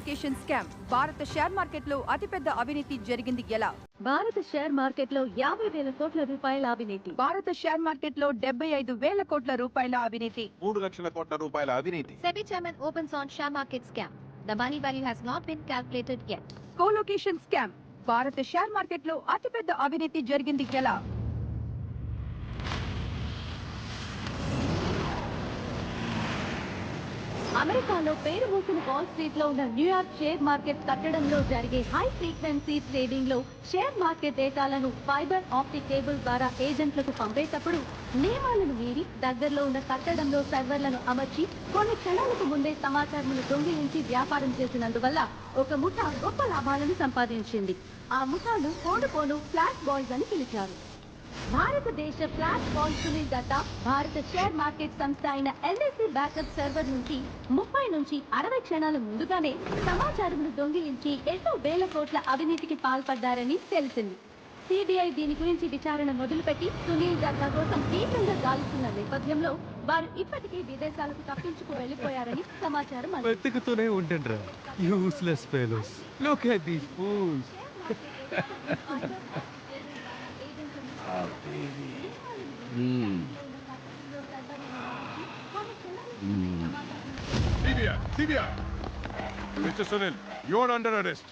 Colocation scam. భారత share మార్కెట్లో అతిపెద్ద అవినీతి జరిగింది ఎలా? భారత షేర్ మార్కెట్లో 50,000 కోట్ల రూపాయల అవినీతి. భారత షేర్ మార్కెట్లో 75,000 కోట్ల రూపాయల అవినీతి. 3 లక్షల కోట్ల రూపాయల అవినీతి. SEBI chairman opens on share market scam. The money value has not been calculated yet. Colocation scam. భారత షేర్ మార్కెట్లో అతిపెద్ద అవినీతి జరిగింది ఎలా? అమెరికాలో పేరు మోసిన వాల్ స్ట్రీట్ లో ఉన్న న్యూయార్క్ షేర్ మార్కెట్ కట్టడంలో జరిగే హై ఫ్రీక్వెన్సీ ట్రేడింగ్ లో షేర్ మార్కెట్ డేటాలను ఫైబర్ ఆప్టిక్ కేబుల్ ద్వారా ఏజెంట్లకు పంపేటప్పుడు నియమాలను మీరి దగ్గరలో ఉన్న కట్టడంలో సర్వర్లను అమర్చి కొన్ని క్షణాలకు ముందే సమాచారం దొంగిలించి వ్యాపారం చేసినందువల్ల ఒక ముఠా గొప్ప లాభాలను సంపాదించింది. ఆ ముఠాను పోను ఫ్లాష్ బాయ్స్ అని పిలిచారు. భారతదేశ ఫ్లాష్ బాయ్ సునీల్ దత్తా భారత షేర్ మార్కెట్ సంస్థ అయిన ఎల్ఐసి బ్యాకప్ సర్వర్ నుంచి 30 నుంచి 60 క్షణాల ముందుగానే సమాచారం దొంగిలించి ఎన్నో వేల కోట్ల అవినీతికి పాల్పడ్డారని తెలిసింది. సిబిఐ దీని గురించి విచారణ మొదలుపెట్టి సునీల్ దత్తా కోసం తీవ్రంగా గాలిస్తున్న నేపథ్యంలో వారు ఇప్పటికే విదేశాలకు తప్పించుకు వెళ్లిపోయారని సమాచారం వెతుకుతూనే ఉండండి. Useless fellows. Look at these fools. CBI. Mr. Sunil, you are under arrest.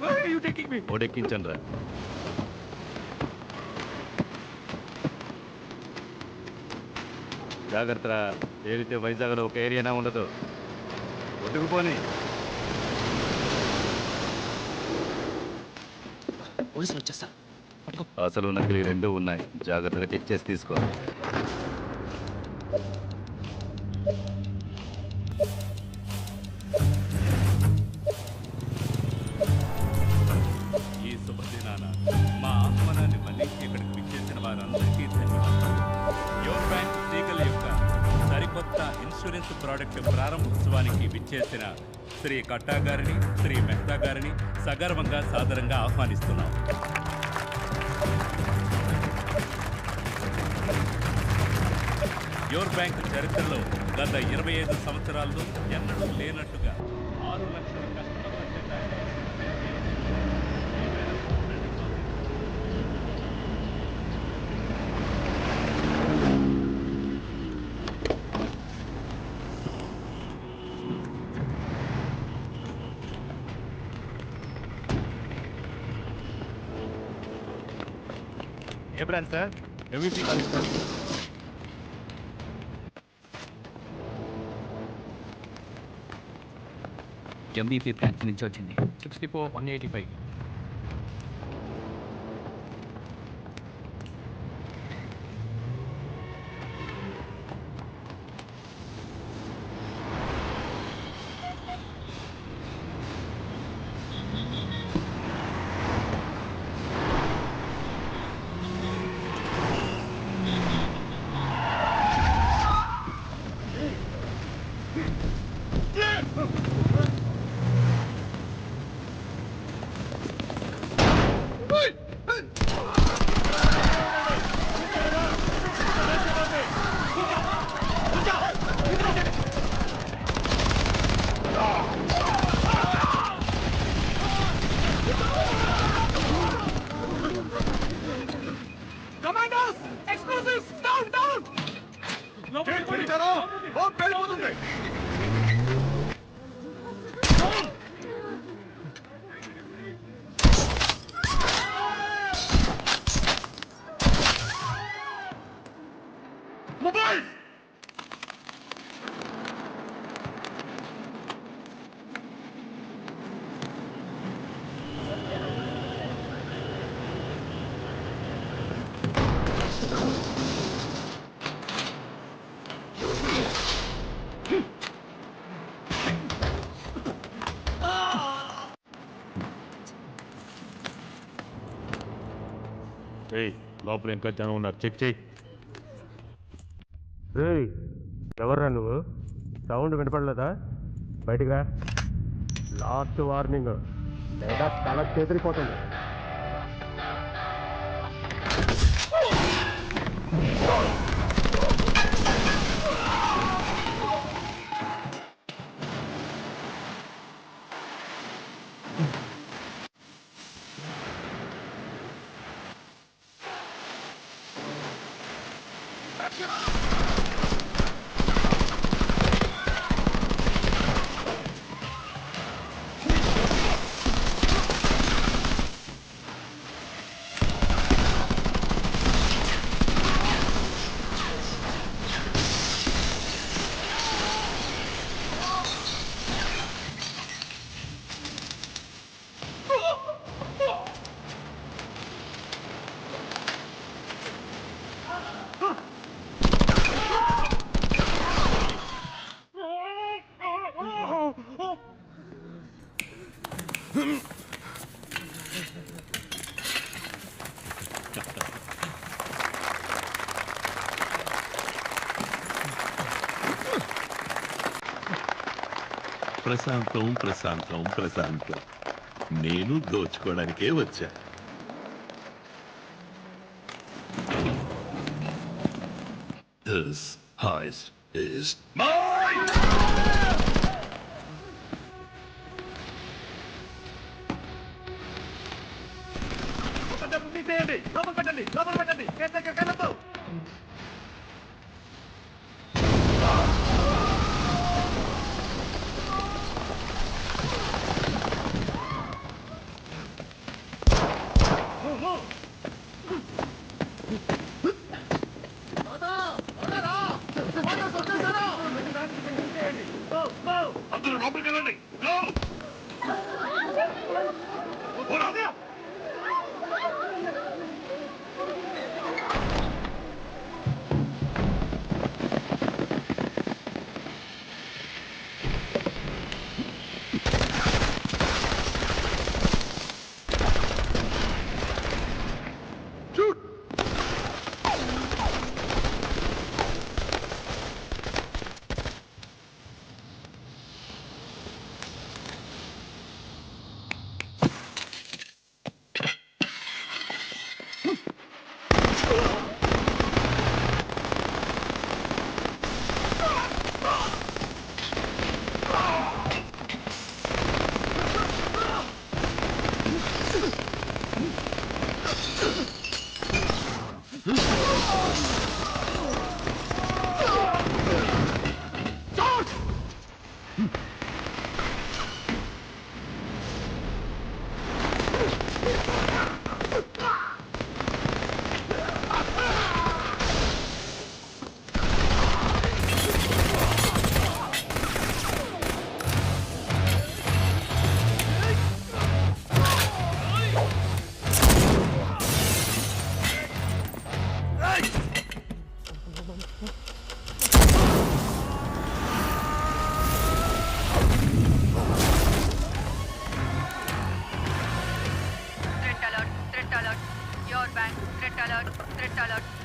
Where are you taking me? ఓడెక్కించండి రా. జాగ్రత్త, ఏరితే వైజాగ్లో ఒక ఏరియానా ఉండదు. ఒడ్డుకుపోని. పోలీసులు వచ్చేస్తా. అసలు నకిలీ 2 ఉన్నాయి. జాగ్రత్తగా చెక్ చేసి తీసుకో. ఈ శుభదినాన మా ఆహ్వానాన్ని మన్నించి ఇక్కడికి విచ్చేసిన వారందరికీ ధన్యవాదాలు. యోర్ బ్యాంక్ లీగల్ యొక్క సరికొత్త ఇన్సూరెన్స్ ప్రోడక్ట్ ప్రారంభోత్సవానికి విచ్చేసిన శ్రీ కట్టా గారిని, శ్రీ మెహతా గారిని సగర్వంగా సాదరంగా ఆహ్వానిస్తున్నాం. యోర్ బ్యాంక్ చరిత్రలో గత 25 సంవత్సరాల్లో ఎన్నడూ లేనట్టుగా 6 లక్షల కస్టమర్ల చేత ఏ branch sir? MVP. MVP branch నుంచి వచ్చింది. 64,185. Commanders! Explosives! Down! చేయించారా? బాంబు పేలిపోతుంది. మొబైల్! ఏయ్ లోపల ఇంకా జనం ఉన్నారు, చెక్ చేయి. ఎవర్రా నువ్వు? సౌండ్ వినపడలేదా? బయటిగా. లాస్ట్ వార్నింగ్, లేదా తల చెదిరిపోతుంది. ప్రశాంతం ప్రశాంతం ప్రశాంతం. నేను దోచుకోవడానికే వచ్చా. This heist is mine! అందరూ లోపలికి వెళ్ళండి.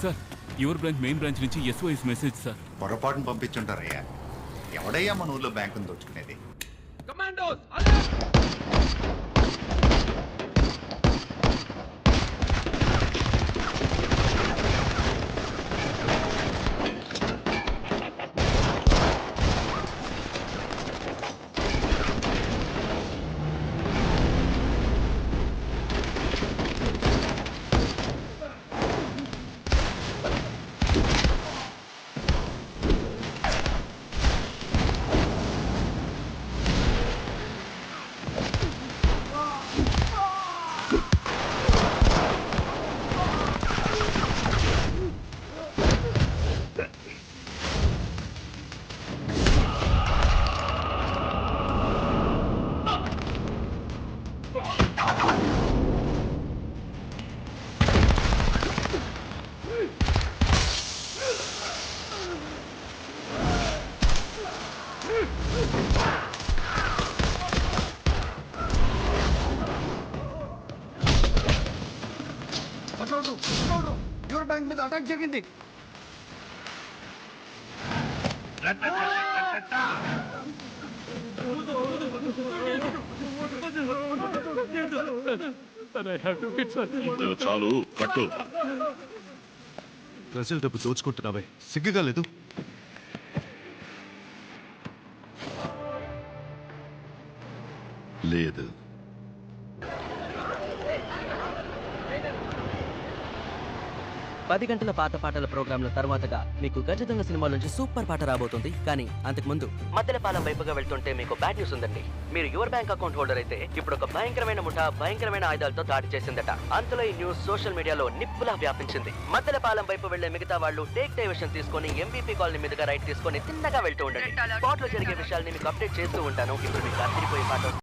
Sir, your branch main branch నుంచి SOS మెసేజ్ సార్. పొరపాటును పంపించుంటారయ్యా. ఎవడయ్యా మన ఊళ్ళో బ్యాంకును దోచుకునేది? యువర్ బ్యాంక్ మీద అటాక్ జరిగింది. చాలు పట్టు. ప్రజల డబ్బు దోచుకుంటున్నావే, సిగ్గుగా లేదు? లేదు. పది గంటల పాత పాటల ప్రోగ్రాంల తర్వాతగా మీకు గజదొంగ సినిమా నుంచి సూపర్ పాట రాబోతుంది. కానీ అంతకుముందు మద్దెలపాలెం వైపుగా వెళ్తుంటే మీకు బ్యాడ్ న్యూస్ ఉందండి. మీరు యువర్ బ్యాంక్ అకౌంట్ హోల్డర్ అయితే ఇప్పుడు ఒక భయంకరమైన ముఠా భయంకరమైన ఆయుధాలతో దాడి చేసిందట. అంతలో ఈ న్యూస్ సోషల్ మీడియాలో నిప్పులా వ్యాపించింది. మద్దెలపాలెం వైపు వెళ్లే మిగతా వాళ్ళు టేక్ డైవర్షన్ తీసుకొని MVP కాలనీ మీదుగా రైట్ తీసుకొని తిన్నగా వెళ్తూ ఉండండి. స్పాట్ లో జరిగే విషయాల్ని మీకు అప్డేట్ చేస్తూ ఉంటాను. ఇప్పుడు మీకు అదిరిపోయే పాట